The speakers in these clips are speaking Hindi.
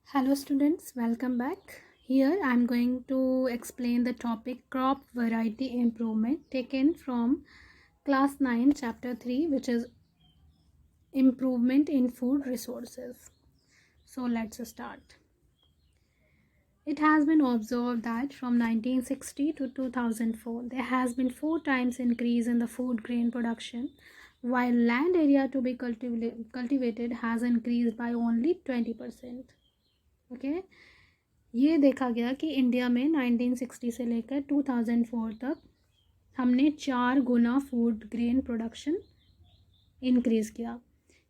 Hello students, welcome back. Here I am going to explain the topic crop variety improvement taken from class 9 chapter 3, which is improvement in food resources. So let's start. It has been observed that from 1960 to 2004 there has been 4 times increase in the food grain production, while land area to be cultivated has increased by only 20%. Okay, ये देखा गया कि इंडिया में 1960 से लेकर 2004 तक हमने 4 गुना फूड ग्रेन प्रोडक्शन इंक्रीज़ किया,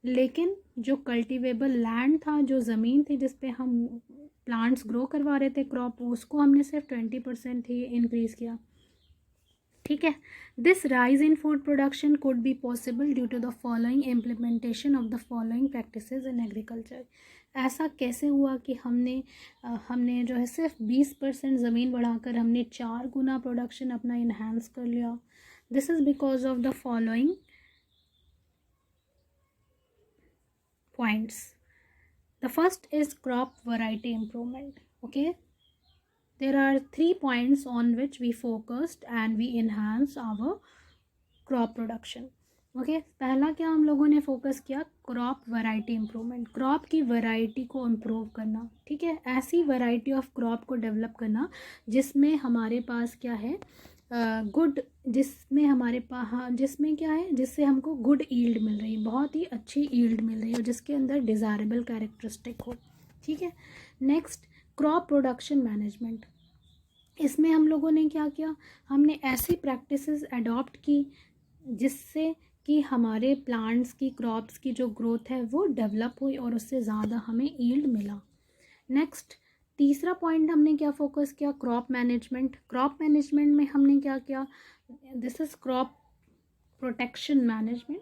लेकिन जो कल्टीवेबल लैंड था, जो ज़मीन थी जिस पे हम प्लांट्स ग्रो करवा रहे थे क्रॉप, उसको हमने सिर्फ 20% ही इंक्रीज़ किया. ठीक है. This rise in food production could be possible due to the following implementation of the following practices in agriculture. ऐसा कैसे हुआ कि हमने जो है सिर्फ 20% ज़मीन बढ़ाकर हमने 4 गुना प्रोडक्शन अपना इन्हांस कर लिया. This is because of the following points. The first is crop variety improvement. Okay, there are 3 points on which we focused and we enhanced our crop production. Okay, पहला क्या हम लोगों ने फोकस किया? Crop variety improvement. क्रॉप की वैरायटी को इम्प्रूव करना. ठीक है, ऐसी वैरायटी ऑफ क्रॉप को डेवलप करना जिसमें हमारे पास क्या है, गुड, जिसमें क्या है, जिससे हमको गुड ईल्ड मिल रही है, बहुत ही अच्छी ईल्ड मिल रही है, और जिसके अंदर डिज़ायरेबल कैरेक्टरिस्टिक हो. ठीक है. Next, crop production management. इसमें हम लोगों ने क्या किया? हमने ऐसी प्रैक्टिसेस अडॉप्ट की जिससे कि हमारे प्लांट्स की, क्रॉप्स की जो ग्रोथ है वो डेवलप हुई और उससे ज़्यादा हमें ईल्ड मिला. नेक्स्ट, तीसरा पॉइंट हमने क्या फोकस किया? Crop management. क्रॉप मैनेजमेंट में हमने क्या किया? This is crop protection management.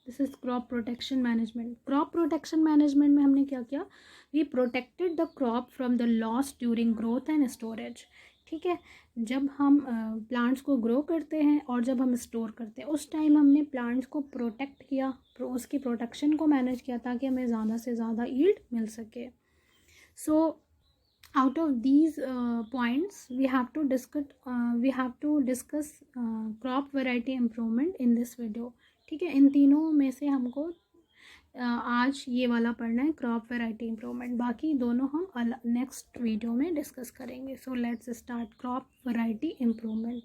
This is crop protection management. Crop protection management में हमने क्या किया? We protected the crop from the loss during growth and storage. ठीक है, जब हम प्लांट्स को ग्रो करते हैं और जब हम स्टोर करते हैं, उस टाइम हमने प्लांट्स को प्रोटेक्ट किया, उसकी प्रोटेक्शन को मैनेज किया ताकि हमें ज़्यादा से ज़्यादा ईल्ड मिल सके. सो out of these points we have to discuss crop variety improvement in this video. ठीक है, इन तीनों में से हमको आज ये वाला पढ़ना है, क्रॉप वैरायटी इम्प्रूवमेंट. बाकी दोनों हम नेक्स्ट वीडियो में डिस्कस करेंगे. So let's start crop variety improvement.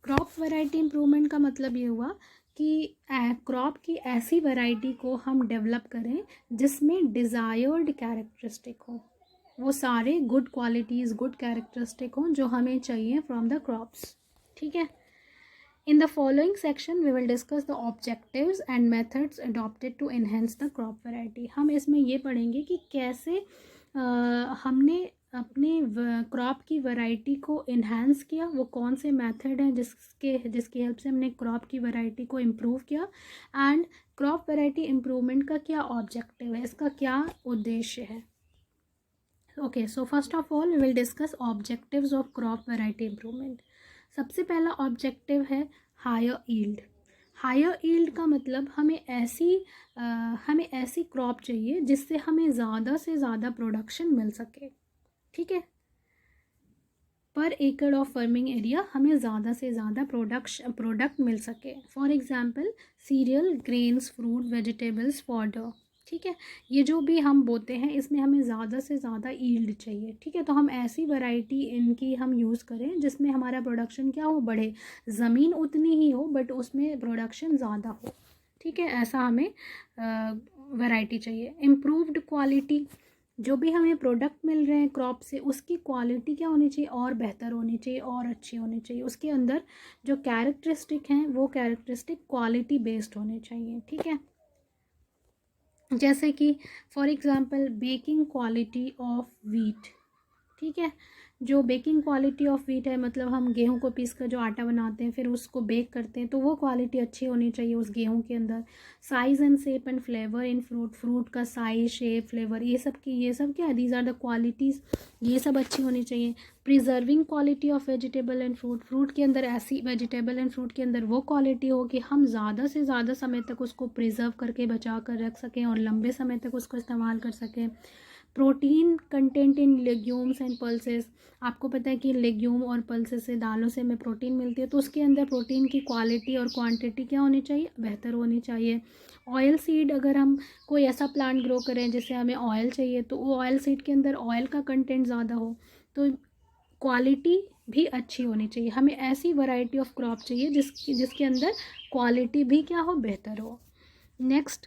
Crop variety improvement का मतलब ये हुआ कि क्रॉप की ऐसी वैरायटी को हम डेवलप करें जिसमें डिज़ायर्ड कैरेक्टरिस्टिक हो, वो सारे गुड क्वालिटीज़, गुड कैरेक्टरिस्टिक हों जो हमें चाहिए फ्रॉम द क्रॉप्स. ठीक है. In the following section we will discuss the objectives and methods adopted to enhance the crop variety. हम इसमें ये पढ़ेंगे कि कैसे हमने अपने क्रॉप की वैरायटी को इन्हांस किया, वो कौन से मेथड हैं जिसकी हेल्प से हमने क्रॉप की वैरायटी को इम्प्रूव किया, एंड क्रॉप वैरायटी इम्प्रूवमेंट का क्या ऑब्जेक्टिव है, इसका क्या उद्देश्य है. Okay, so first of all we will discuss objectives of crop variety improvement. सबसे पहला ऑब्जेक्टिव है हायर ईल्ड. हायर ईल्ड का मतलब हमें ऐसी क्रॉप चाहिए जिससे हमें ज़्यादा से ज़्यादा प्रोडक्शन मिल सके. ठीक है, पर एकड़ ऑफ फार्मिंग एरिया हमें ज़्यादा से ज़्यादा प्रोडक्ट मिल सके. For example serial, grains, fruit, vegetables, fodder. ठीक है, ये जो भी हम बोते हैं इसमें हमें ज़्यादा से ज़्यादा ईल्ड चाहिए. ठीक है, तो हम ऐसी वैरायटी इनकी हम यूज़ करें जिसमें हमारा प्रोडक्शन क्या हो, बढ़े. ज़मीन उतनी ही हो बट उसमें प्रोडक्शन ज़्यादा हो. ठीक है, ऐसा हमें वैरायटी चाहिए. Improved quality. जो भी हमें प्रोडक्ट मिल रहे हैं क्रॉप से, उसकी क्वालिटी क्या होनी चाहिए? और बेहतर होनी चाहिए, और अच्छी होनी चाहिए. उसके अंदर जो कैरेक्टरिस्टिक हैं वो कैरेक्टरिस्टिक क्वालिटी बेस्ड होने चाहिए. ठीक है, जैसे कि for example baking quality of wheat. ठीक है, जो बेकिंग क्वालिटी ऑफ वीट है, मतलब हम गेहूं को पीस कर जो आटा बनाते हैं फिर उसको बेक करते हैं, तो वो क्वालिटी अच्छी होनी चाहिए उस गेहूं के अंदर। Size and shape and flavour in fruit, fruit का साइज, शेप, फ्लेवर, ये सब क्या, दीज आर द क्वालिटीज़, ये सब अच्छी होनी चाहिए। Preserving quality of vegetable and fruit, fruit के अंदर ऐसी, वेजिटेबल एंड फ्रूट के अंदर वो क्वालिटी हो कि हम ज़्यादा से ज़्यादा समय तक उसको प्रिजर्व करके बचा कर रख सकें और लंबे समय तक उसको इस्तेमाल कर सकें। Protein content in legumes and pulses, आपको पता है कि लेग्यूम और पल्सेस से, दालों से हमें प्रोटीन मिलती है, तो उसके अंदर प्रोटीन की क्वालिटी और क्वांटिटी क्या होनी चाहिए, बेहतर होनी चाहिए। ऑयल सीड, अगर हम कोई ऐसा प्लांट ग्रो करें जिससे हमें ऑयल चाहिए, तो वो ऑयल सीड के अंदर ऑयल का कंटेंट ज़्यादा हो, तो क्वालिटी भी अच्छी होनी चाहिए। हमें ऐसी वैरायटी ऑफ क्रॉप चाहिए जिसके अंदर क्वालिटी भी क्या हो, बेहतर हो। Next,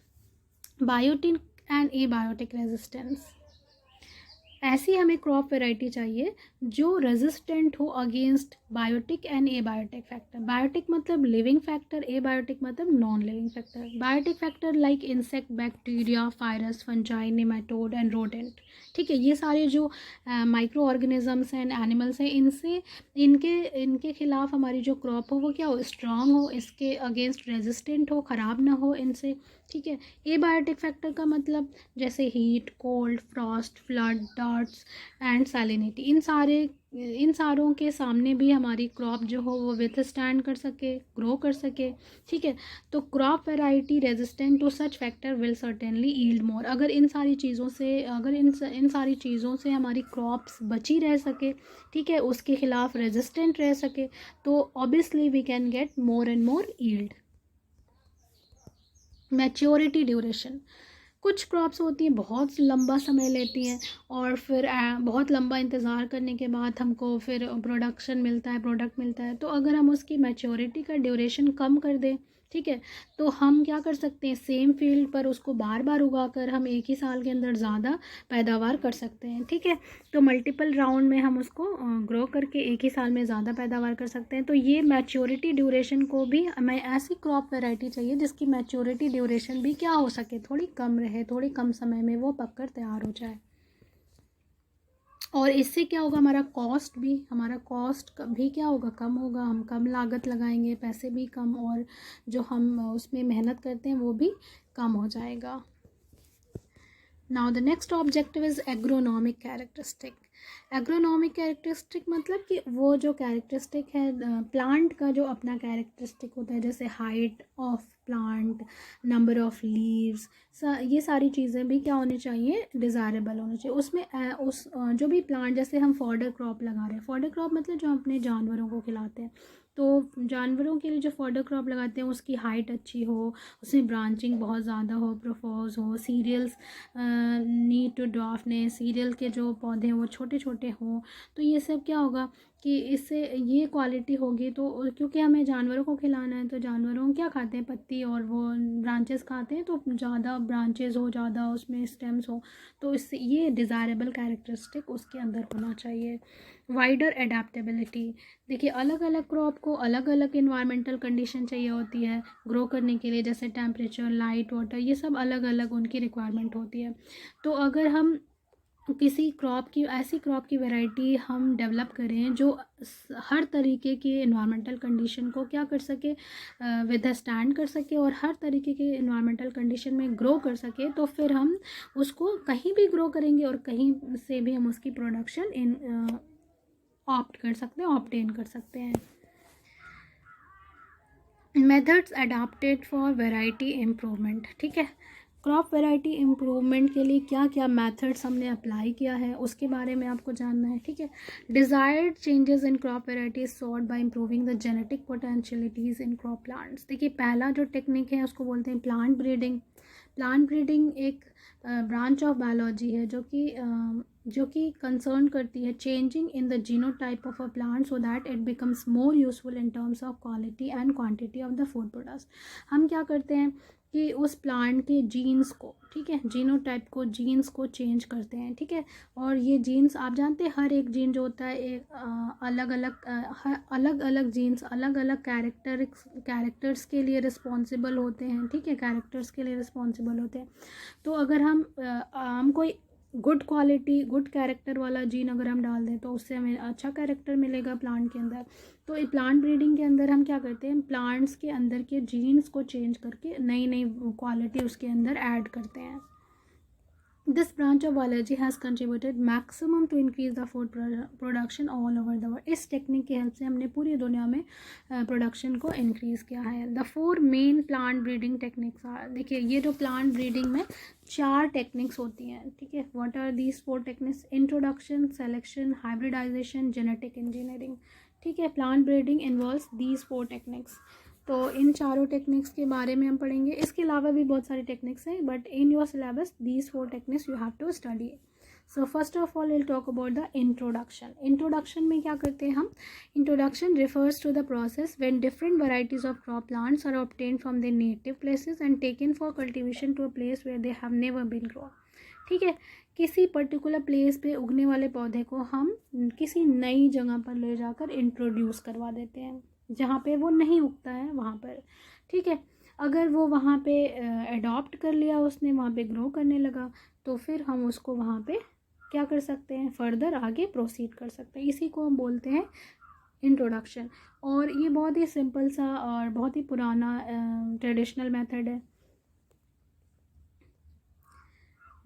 biotic and abiotic resistance, ऐसी हमें क्रॉप वैरायटी चाहिए जो रेजिस्टेंट हो against biotic and abiotic factor. Biotic मतलब लिविंग फैक्टर, एबायोटिक मतलब non living factor. Biotic factor like insect, bacteria, virus, fungi, nematode and rodent, ठीक है, ये सारे जो माइक्रो ऑर्गेनिजम्स एंड एनिमल्स हैं, इनसे इनके इनके खिलाफ हमारी जो क्रॉप हो वो क्या हो, स्ट्रांग हो, इसके अगेंस्ट रेजिस्टेंट हो, ख़राब ना हो इनसे, ठीक है। एबायोटिक फैक्टर का मतलब जैसे heat, cold, frost, flood, droughts and salinity, इन सारों के सामने भी हमारी क्रॉप जो हो वो विथ स्टैंड कर सके, ग्रो कर सके, ठीक है। तो crop variety resistant to such factor will certainly yield more, अगर इन सारी चीज़ों से, अगर इन सारी चीज़ों से हमारी क्रॉप्स बची रह सके, ठीक है, उसके खिलाफ रेजिस्टेंट रह सके, तो obviously we can get more and more yield. Maturity duration, कुछ क्रॉप्स होती हैं बहुत लंबा समय लेती हैं और फिर बहुत लंबा इंतज़ार करने के बाद हमको फिर प्रोडक्शन मिलता है, प्रोडक्ट मिलता है। तो अगर हम उसकी मैच्योरिटी का ड्यूरेशन कम कर दें, ठीक है, तो हम क्या कर सकते हैं, सेम फील्ड पर उसको बार बार उगाकर हम एक ही साल के अंदर ज़्यादा पैदावार कर सकते हैं, ठीक है। तो मल्टीपल राउंड में हम उसको ग्रो करके एक ही साल में ज़्यादा पैदावार कर सकते हैं। तो ये मैच्योरिटी ड्यूरेशन को भी, हमें ऐसी क्रॉप वैरायटी चाहिए जिसकी मैच्योरिटी ड्यूरेशन भी क्या हो सके, थोड़ी कम रहे, थोड़ी कम समय में वो पककर तैयार हो जाए। और इससे क्या होगा, हमारा कॉस्ट भी क्या होगा, कम होगा, हम कम लागत लगाएंगे, पैसे भी कम, और जो हम उसमें मेहनत करते हैं वो भी कम हो जाएगा। Now the next objective is agronomic characteristic. Agronomic characteristic मतलब कि वो जो कैरेक्टरिस्टिक है प्लांट का, जो अपना कैरेक्टरिस्टिक होता है, जैसे height of plant, number of leaves, ये सारी चीज़ें भी क्या होनी चाहिए, डिज़ायरेबल होनी चाहिए। उसमें जो भी प्लांट, जैसे हम फॉडर क्रॉप लगा रहे हैं, फॉडर क्रॉप मतलब जो हम अपने जानवरों को खिलाते हैं, तो जानवरों के लिए जो फॉडर क्रॉप लगाते हैं उसकी हाइट अच्छी हो, उसमें ब्रांचिंग बहुत ज़्यादा हो, प्रोफोज हो, cereals need to dwarfness, cereal के जो पौधे हैं वो छोटे छोटे हों, तो ये सब क्या होगा कि इससे ये क्वालिटी होगी। तो क्योंकि हमें जानवरों को खिलाना है, तो जानवरों क्या खाते हैं, पत्ती और वो ब्रांचेस खाते हैं, तो ज़्यादा ब्रांचेस हो, ज़्यादा उसमें स्टेम्स हो, तो इससे ये डिज़ायरेबल कैरेक्टरिस्टिक उसके अंदर होना चाहिए। वाइडर एडेप्टेबिलिटी, देखिए अलग अलग क्रॉप को अलग अलग इन्वायरमेंटल कंडीशन चाहिए होती है ग्रो करने के लिए, जैसे टेम्परेचर, लाइट, वाटर, ये सब अलग अलग उनकी रिक्वायरमेंट होती है। तो अगर हम किसी ऐसी क्रॉप की वैरायटी हम डेवलप करें जो हर तरीके की इन्वायरमेंटल कंडीशन को क्या कर सके, विद स्टैंड कर सके, और हर तरीके के इन्वायरमेंटल कंडीशन में ग्रो कर सके, तो फिर हम उसको कहीं भी ग्रो करेंगे और कहीं से भी हम उसकी प्रोडक्शन ऑप्टेन कर सकते हैं। Methods adapted for variety improvement, ठीक है, क्रॉप वैरायटी इम्प्रूवमेंट के लिए क्या क्या मेथड्स हमने अप्लाई किया है उसके बारे में आपको जानना है, ठीक है। Desired changes in crop variety sought by improving the genetic potentialities in crop plants. देखिए पहला जो टेक्निक है उसको बोलते हैं प्लांट ब्रीडिंग। प्लांट ब्रीडिंग एक ब्रांच ऑफ बायोलॉजी है जो कि कंसर्न करती है changing in the genotype of a plant so that it becomes more useful in terms of quality and quantity of the food products. हम क्या करते हैं कि उस प्लांट के जीन्स को, ठीक है, जीनोटाइप को, जीन्स को चेंज करते हैं, ठीक है। और ये जीन्स आप जानते हैं हर एक जीन जो होता है एक अलग अलग जीन्स अलग अलग कैरेक्टर्स के लिए रिस्पॉन्सिबल होते हैं, ठीक है, कैरेक्टर्स के लिए रिस्पॉन्सिबल होते हैं। तो अगर हम कोई गुड क्वालिटी, गुड कैरेक्टर वाला जीन अगर हम डाल दें तो उससे हमें अच्छा कैरेक्टर मिलेगा प्लांट के अंदर। तो प्लांट ब्रीडिंग के अंदर हम क्या करते हैं, प्लांट्स के अंदर के जीन्स को चेंज करके नई नई क्वालिटी उसके अंदर ऐड करते हैं। This branch of biology has contributed maximum to increase the food production all over the world. इस टेक्निक की हेल्प से हमने पूरी दुनिया में प्रोडक्शन को इंक्रीज़ किया है। The 4 main plant breeding techniques are, देखिए ये जो प्लांट ब्रीडिंग में 4 टेक्निक्स होती हैं, ठीक है। What are these 4 techniques? Introduction, selection, hybridization, genetic engineering, ठीक है। Plant breeding involves these 4 techniques. तो इन चारों टेक्निक्स के बारे में हम पढ़ेंगे। इसके अलावा भी बहुत सारी टेक्निक्स हैं, but in your syllabus these 4 techniques you have to study. So first of all will talk about the introduction. Introduction में क्या करते हैं हम? Introduction refers to the process when different varieties of crop plants are obtained from their native places and taken for cultivation to a place where they have never been grown, ठीक है। किसी पर्टिकुलर प्लेस पे उगने वाले पौधे को हम किसी नई जगह पर ले जाकर इंट्रोड्यूस करवा देते हैं, जहाँ पे वो नहीं उगता है वहाँ पर, ठीक है। अगर वो वहाँ पे अडॉप्ट कर लिया उसने, वहाँ पे ग्रो करने लगा, तो फिर हम उसको वहाँ पे क्या कर सकते हैं, फर्दर आगे प्रोसीड कर सकते हैं। इसी को हम बोलते हैं इंट्रोडक्शन। और ये बहुत ही सिंपल सा और बहुत ही पुराना ट्रेडिशनल मेथड है।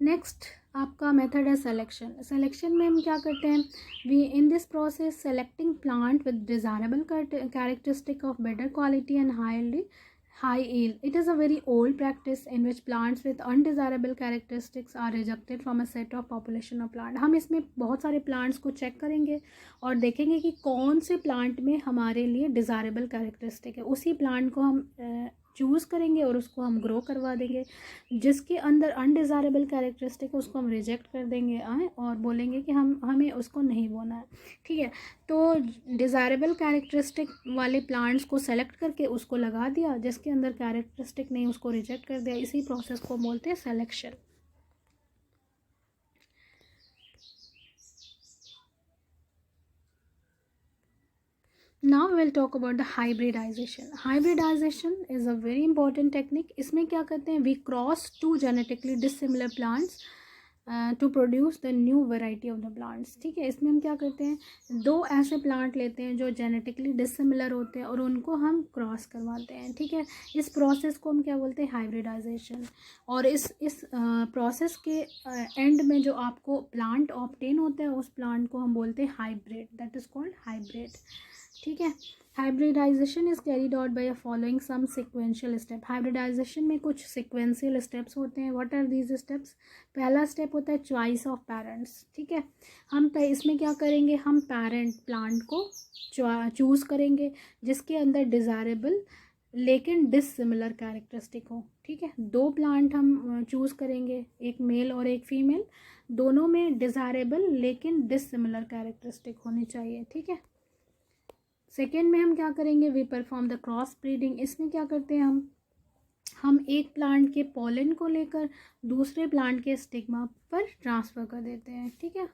नेक्स्ट आपका मेथड है सिलेक्शन। सिलेक्शन में हम क्या करते हैं? We in this process selecting plant with desirable characteristic of better quality and high yield. It is a very old practice in which plants with undesirable characteristics are rejected from a set of population of plant. हम इसमें बहुत सारे प्लांट्स को चेक करेंगे और देखेंगे कि कौन से प्लांट में हमारे लिए डिज़ायरेबल कैरेक्टरिस्टिक है, उसी प्लांट को हम चूज़ करेंगे और उसको हम ग्रो करवा देंगे। जिसके अंदर अनडिज़ायरेबल कैरेक्टरिस्टिक है उसको हम रिजेक्ट कर देंगे और बोलेंगे कि हमें उसको नहीं बोना है, ठीक है। तो डिज़ायरेबल कैरेक्टरिस्टिक वाले प्लांट्स को सेलेक्ट करके उसको लगा दिया, जिसके अंदर कैरेक्टरिस्टिक नहीं उसको रिजेक्ट कर दिया। इसी प्रोसेस को बोलते हैं selection. Now we will talk about the hybridization. Hybridization is a very important technique. इसमें क्या करते हैं? We cross 2 genetically dissimilar plants to produce the new variety of the plants, ठीक है। इसमें हम क्या करते हैं? 2 ऐसे प्लांट लेते हैं जो जेनेटिकली डिसिमिलर होते हैं और उनको हम क्रॉस करवाते हैं, ठीक है। इस प्रोसेस को हम क्या बोलते हैं? हाइब्रिडाइजेशन। और इस प्रोसेस के एंड में जो आपको प्लांट ऑब्टेन होता है उस प्लांट को हम बोलते हैं hybrid, that is called hybrid, ठीक है। Hybridization is carried out by following some sequential step. Hybridization में कुछ सिक्वेंशियल स्टेप्स होते हैं। What are these steps? पहला स्टेप होता है चॉइस ऑफ पेरेंट्स, ठीक है। हम इसमें क्या करेंगे? हम पेरेंट प्लांट को चूज़ करेंगे जिसके अंदर डिज़ायरेबल लेकिन डिससिमिलर कैरेक्टरिस्टिक हो, ठीक है। 2 प्लांट हम चूज़ करेंगे, एक मेल और एक फीमेल, दोनों में डिज़ायरेबल लेकिन डिससिमिलर कैरेक्टरिस्टिक होनी चाहिए, ठीक है। सेकेंड में हम क्या करेंगे? We perform the cross breeding. इसमें क्या करते हैं हम एक प्लांट के पॉलन को लेकर दूसरे प्लांट के स्टिग्मा पर ट्रांसफ़र कर देते हैं, ठीक है,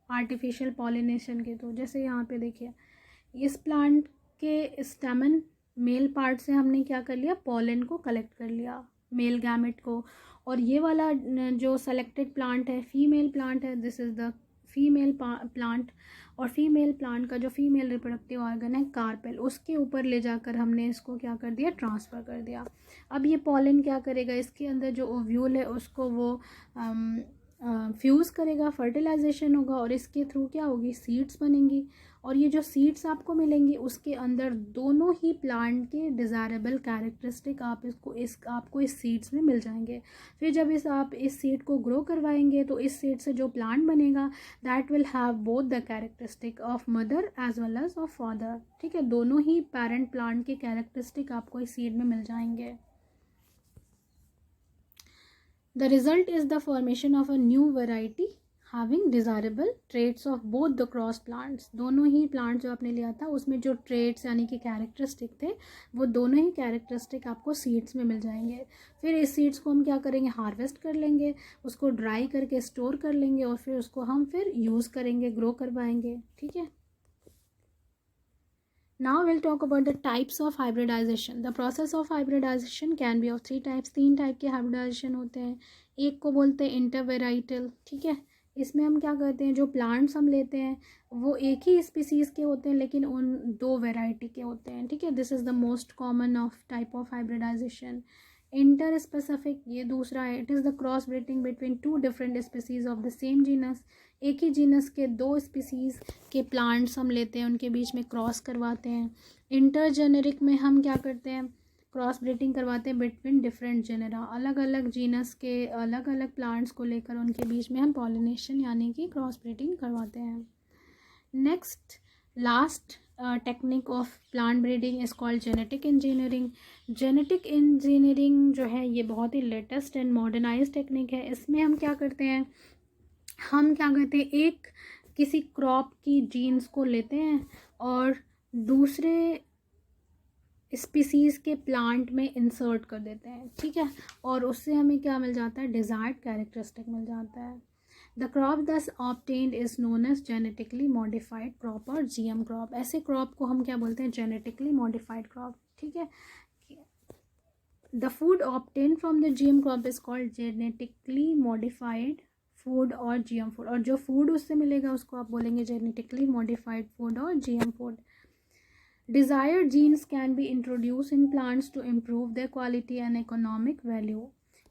आर्टिफिशियल पॉलिनेशन के थ्रू। जैसे यहाँ पे देखिए, इस प्लांट के स्टेमन मेल पार्ट से हमने क्या कर लिया? पॉलन को कलेक्ट कर लिया, मेल गैमेट को। और ये वाला जो सेलेक्टेड प्लांट है, फीमेल प्लांट है, this is the female plant. और फीमेल प्लांट का जो फीमेल रिप्रोडक्टिव ऑर्गन है कार्पेल, उसके ऊपर ले जाकर हमने इसको क्या कर दिया? ट्रांसफ़र कर दिया। अब ये पॉलन क्या करेगा? इसके अंदर जो ओव्यूल है उसको वो फ्यूज़ करेगा, फर्टिलाइजेशन होगा और इसके थ्रू क्या होगी? सीड्स बनेंगी। और ये जो सीड्स आपको मिलेंगी उसके अंदर दोनों ही प्लांट के डिज़ायरेबल कैरेक्टरिस्टिक आपको इस सीड्स में मिल जाएंगे। फिर जब आप इस सीड को ग्रो करवाएंगे तो इस सीड से जो प्लांट बनेगा that will have both the characteristic of mother as well as of father, ठीक है। दोनों ही पेरेंट प्लांट के कैरेक्टरिस्टिक आपको इस सीड में मिल जाएंगे। The result is the formation of a new variety having desirable traits of both the cross plants. दोनों ही प्लांट जो आपने लिया था उसमें जो ट्रेट्स यानी कि कैरेक्टरिस्टिक थे वो दोनों ही कैरेक्टरिस्टिक आपको सीड्स में मिल जाएंगे। फिर इस सीड्स को हम क्या करेंगे? हार्वेस्ट कर लेंगे, उसको ड्राई करके स्टोर कर लेंगे और फिर उसको हम फिर यूज़ करेंगे, ग्रो करवाएंगे, ठीक है। Now we'll talk about the types of hybridization. The process of hybridization can be of 3 types. 3 type के hybridization होते हैं। एक को बोलते हैं इंटरवेराइटल, ठीक है, इसमें हम क्या करते हैं, जो प्लांट्स हम लेते हैं वो एक ही स्पीसीज़ के होते हैं लेकिन उन दो वैरायटी के होते हैं, ठीक है। This is the most common of type of hybridization. Interspecific, ये दूसरा है, it is the cross breeding between two different species of the same genus. एक ही जीनस के दो स्पीसीज के प्लांट्स हम लेते हैं, उनके बीच में क्रॉस करवाते हैं। इंटरजेनेरिक में हम क्या करते हैं, क्रॉस ब्रीडिंग करवाते हैं बिटवीन डिफरेंट जेनेरा, अलग अलग जीनस के अलग अलग प्लांट्स को लेकर उनके बीच में हम पॉलिनेशन यानी कि क्रॉस ब्रीडिंग करवाते हैं। Next last technique of plant breeding is called genetic engineering. Genetic engineering जो है ये बहुत ही लेटेस्ट एंड मॉडर्नाइज टेक्निक है। इसमें हम क्या करते हैं, एक किसी क्रॉप की जीन्स को लेते हैं और दूसरे स्पीसीज़ के प्लांट में इंसर्ट कर देते हैं, ठीक है, और उससे हमें क्या मिल जाता है, डिज़ायर्ड कैरेक्टरिस्टिक मिल जाता है। The crop thus obtained is known as genetically modified crop और जीएम क्रॉप। ऐसे क्रॉप को हम क्या बोलते हैं, जेनेटिकली मॉडिफाइड क्रॉप, ठीक है। The food obtain from the GM crop is called genetically modified food और जीएम फूड, और जो फूड उससे मिलेगा उसको आप बोलेंगे जेनेटिकली मॉडिफाइड फूड और GM food. Desired genes can be introduced in plants to improve their quality and economic value,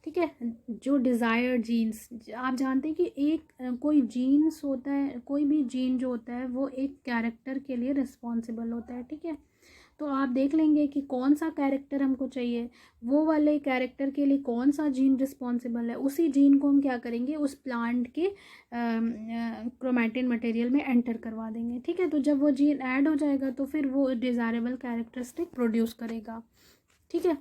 ठीक है। जो डिज़ायर्ड जीन्स, आप जानते हैं कि एक कोई जीन्स होता है, कोई भी जीन जो होता है वो एक कैरेक्टर के लिए रिस्पॉन्सिबल होता है, ठीक है। तो आप देख लेंगे कि कौन सा कैरेक्टर हमको चाहिए, वो वाले कैरेक्टर के लिए कौन सा जीन रिस्पॉन्सिबल है, उसी जीन को हम क्या करेंगे, उस प्लांट के क्रोमैटिन मटेरियल में एंटर करवा देंगे, ठीक है। तो जब वो जीन ऐड हो जाएगा तो फिर वो डिज़ायरेबल कैरेक्टरिस्टिक प्रोड्यूस करेगा, ठीक है।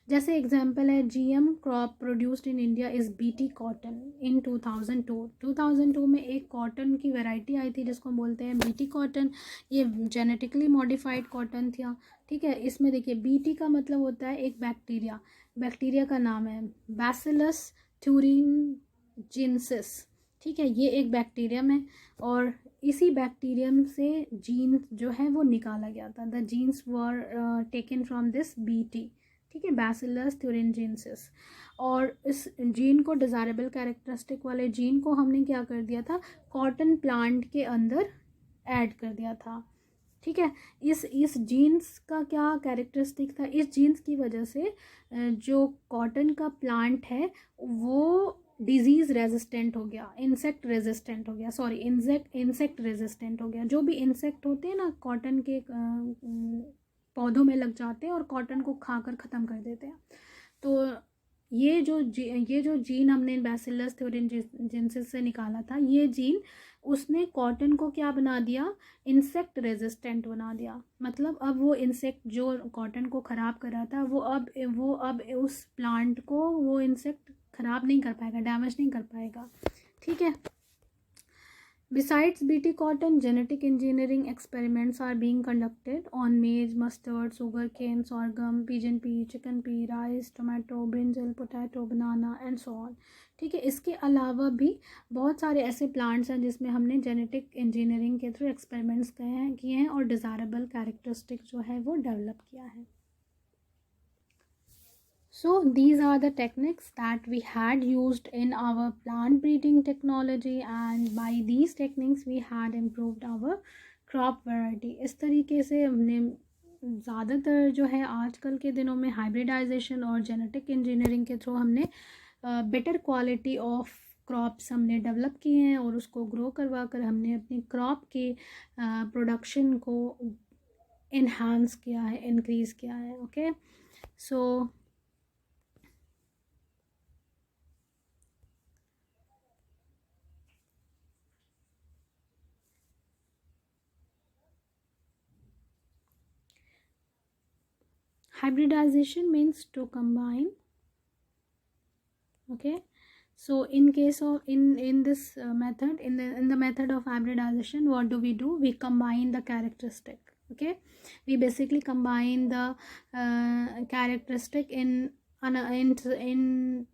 जैसे एग्जांपल है, GM crop produced in India is BT cotton in 2002 में एक कॉटन की वैरायटी आई थी जिसको बोलते हैं बीटी कॉटन। ये जेनेटिकली मॉडिफाइड कॉटन था, ठीक है। इसमें देखिए बीटी का मतलब होता है एक बैक्टीरिया, बैक्टीरिया का नाम है बैसिलस thuringiensis, ठीक है। ये एक बैक्टीरियम है और इसी बैक्टीरियम से जीन जो है वो निकाला गया था। The genes were taken from this BT, ठीक है, बैसिलस thuringiensis। और इस जीन को, डिज़ायरेबल कैरेक्टरिस्टिक वाले जीन को हमने क्या कर दिया था, कॉटन प्लांट के अंदर ऐड कर दिया था, ठीक है। इस जीन्स का क्या कैरेक्टरिस्टिक था, इस जीन्स की वजह से जो कॉटन का प्लांट है वो डिजीज़ रेजिस्टेंट हो गया, इंसेक्ट रेजिस्टेंट हो गया, सॉरी इंसेक्ट रेजिस्टेंट हो गया। जो भी इंसेक्ट होते हैं ना कॉटन के पौधों में लग जाते हैं और कॉटन को खाकर ख़त्म कर देते हैं। तो ये जो जीन हमने बैसिलस thuringiensis से निकाला था, ये जीन उसने कॉटन को क्या बना दिया, इंसेक्ट रेजिस्टेंट बना दिया। मतलब अब वो इंसेक्ट जो कॉटन को ख़राब कर रहा था वो अब उस प्लांट को वो इंसेक्ट ख़राब नहीं कर पाएगा, डैमेज नहीं कर पाएगा, ठीक है। Besides BT cotton, genetic engineering experiments are being conducted on maize, mustard, sugarcane, sorghum, pigeon pea, chicken pea, rice, tomato, brinjal, potato, banana and so on, ठीक है। इसके अलावा भी बहुत सारे ऐसे प्लांट्स हैं जिसमें हमने जेनेटिक इंजीनियरिंग के थ्रू एक्सपेरिमेंट्स किए हैं और डिज़ायरेबल कैरेक्टरिस्टिक जो है वो डेवलप किया है। So these are the techniques that we had used in our plant breeding technology, and by these techniques we had improved our crop variety. इस तरीके से हमने ज़्यादातर जो है आजकल के दिनों में हाइब्रिडाइजेशन और जेनेटिक इंजीनियरिंग के थ्रू हमने बेटर क्वालिटी ऑफ क्रॉप्स हमने डेवलप किए हैं और उसको ग्रो करवा कर हमने अपनी क्रॉप के प्रोडक्शन को इन्हांस किया है, इंक्रीज़ किया है। Okay, so hybridization means to combine. Okay, so in case of in this method, in the method of hybridization, what do? We combine the characteristic. Okay, we basically combine the characteristic in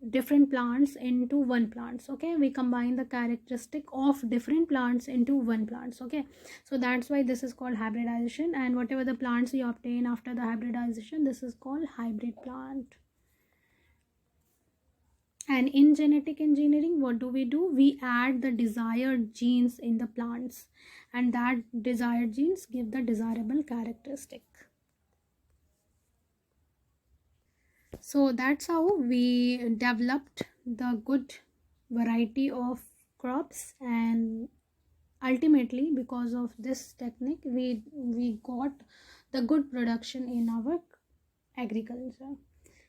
different plants into one plants. Okay, we combine the characteristic of different plants into one plants. Okay, so that's why this is called hybridization, and whatever the plants you obtain after the hybridization, this is called hybrid plant. And in genetic engineering, what do? We add the desired genes in the plants, and that desired genes give the desirable characteristic. So that's how we developed the good variety of crops, and ultimately because of this technique we got the good production in our agriculture.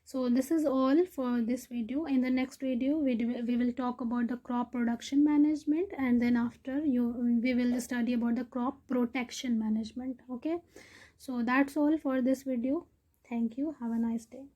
So this is all for this video. In the next video we will talk about the crop production management, and then after we will study about the crop protection management. Okay, so that's all for this video. Thank you. Have a nice day.